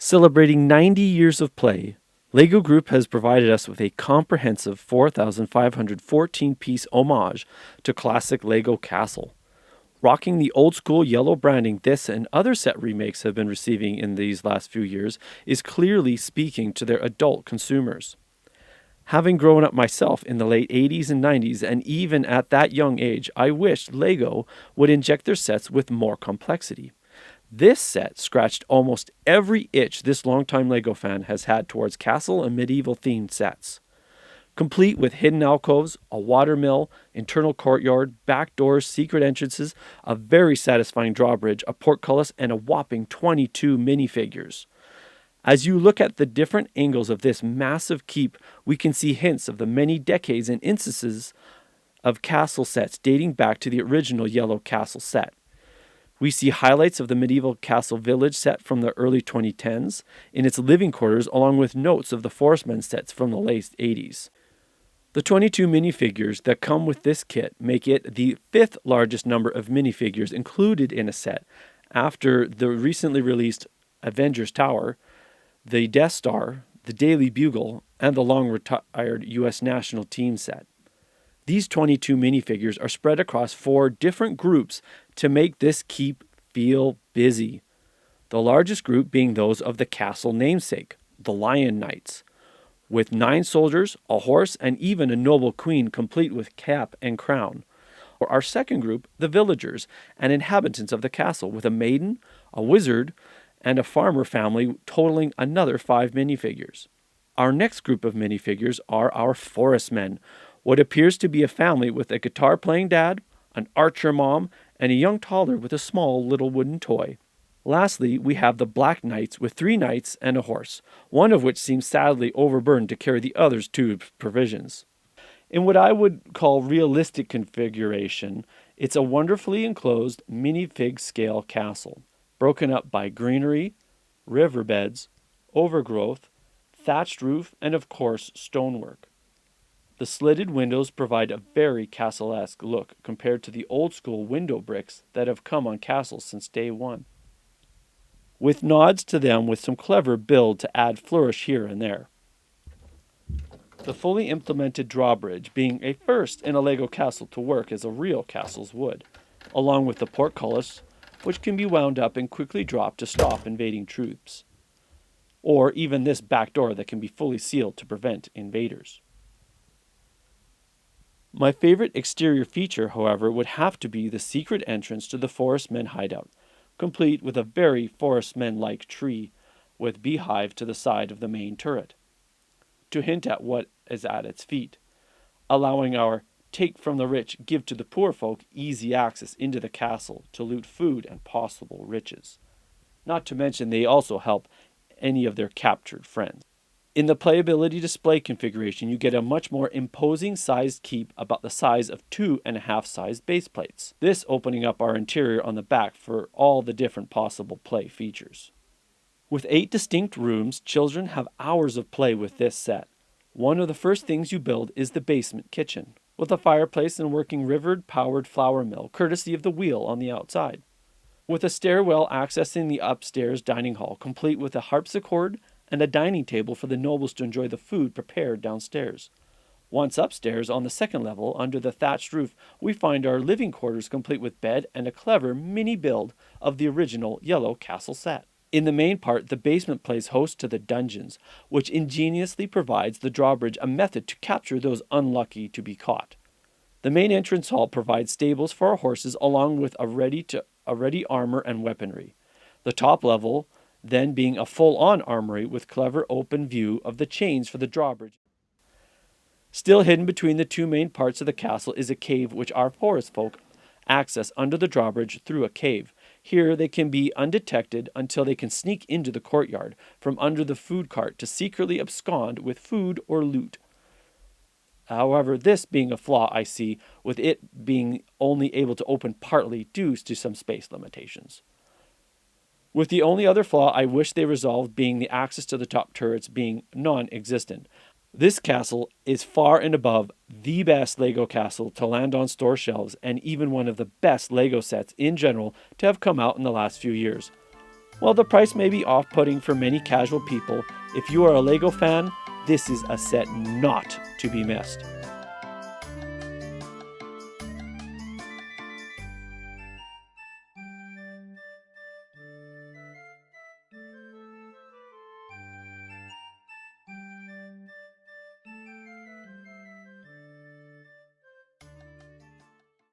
Celebrating 90 years of play, LEGO Group has provided us with a comprehensive 4,514-piece homage to classic LEGO Castle. Rocking the old-school yellow branding this and other set remakes have been receiving in these last few years is clearly speaking to their adult consumers. Having grown up myself in the late 80s and 90s, and even at that young age, I wished LEGO would inject their sets with more complexity. This set scratched almost every itch this longtime LEGO fan has had towards castle and medieval themed sets. Complete with hidden alcoves, a watermill, internal courtyard, back doors, secret entrances, a very satisfying drawbridge, a portcullis, and a whopping 22 minifigures. As you look at the different angles of this massive keep, we can see hints of the many decades and instances of castle sets dating back to the original Yellow Castle set. We see highlights of the medieval castle village set from the early 2010s in its living quarters, along with notes of the Forestmen sets from the late 80s. The 22 minifigures that come with this kit make it the fifth largest number of minifigures included in a set after the recently released Avengers Tower, the Death Star, the Daily Bugle, and the long-retired U.S. National Team set. These 22 minifigures are spread across 4 different groups to make this keep feel busy. The largest group being those of the castle namesake, the Lion Knights, with 9 soldiers, a horse, and even a noble queen complete with cap and crown. Or our second group, the villagers and inhabitants of the castle, with a maiden, a wizard, and a farmer family totaling another 5 minifigures. Our next group of minifigures are our Forestmen, what appears to be a family with a guitar-playing dad, an archer mom, and a young toddler with a small little wooden toy. Lastly, we have the Black Knights with 3 knights and a horse, one of which seems sadly overburdened to carry the other's 2 provisions. In what I would call realistic configuration, it's a wonderfully enclosed minifig scale castle, broken up by greenery, riverbeds, overgrowth, thatched roof, and of course stonework. The slitted windows provide a very castle-esque look compared to the old-school window bricks that have come on castles since day one, with nods to them with some clever build to add flourish here and there. The fully implemented drawbridge being a first in a LEGO castle to work as a real castle's would, along with the portcullis, which can be wound up and quickly dropped to stop invading troops, or even this back door that can be fully sealed to prevent invaders. My favorite exterior feature, however, would have to be the secret entrance to the Forestmen hideout, complete with a very Forestmen-like tree with beehive to the side of the main turret, to hint at what is at its feet, allowing our take from the rich, give to the poor folk easy access into the castle to loot food and possible riches. Not to mention they also help any of their captured friends. In the playability display configuration, you get a much more imposing sized keep about the size of 2.5 sized base plates, this opening up our interior on the back for all the different possible play features. With 8 distinct rooms, children have hours of play with this set. One of the first things you build is the basement kitchen, with a fireplace and working river-powered flour mill, courtesy of the wheel on the outside, with a stairwell accessing the upstairs dining hall, complete with a harpsichord and a dining table for the nobles to enjoy the food prepared downstairs. Once upstairs, on the second level, under the thatched roof, we find our living quarters complete with bed and a clever mini build of the original Yellow Castle set. In the main part, the basement plays host to the dungeons, which ingeniously provides the drawbridge a method to capture those unlucky to be caught. The main entrance hall provides stables for our horses along with a ready armor and weaponry. The top level then being a full-on armory with clever open view of the chains for the drawbridge. Still hidden between the 2 main parts of the castle is a cave which our forest folk access under the drawbridge through a cave. Here they can be undetected until they can sneak into the courtyard from under the food cart to secretly abscond with food or loot. However, this being a flaw I see, with it being only able to open partly due to some space limitations. With the only other flaw I wish they resolved being the access to the top turrets being non-existent. This castle is far and above the best LEGO castle to land on store shelves and even one of the best LEGO sets in general to have come out in the last few years. While the price may be off-putting for many casual people, if you are a LEGO fan, this is a set not to be missed.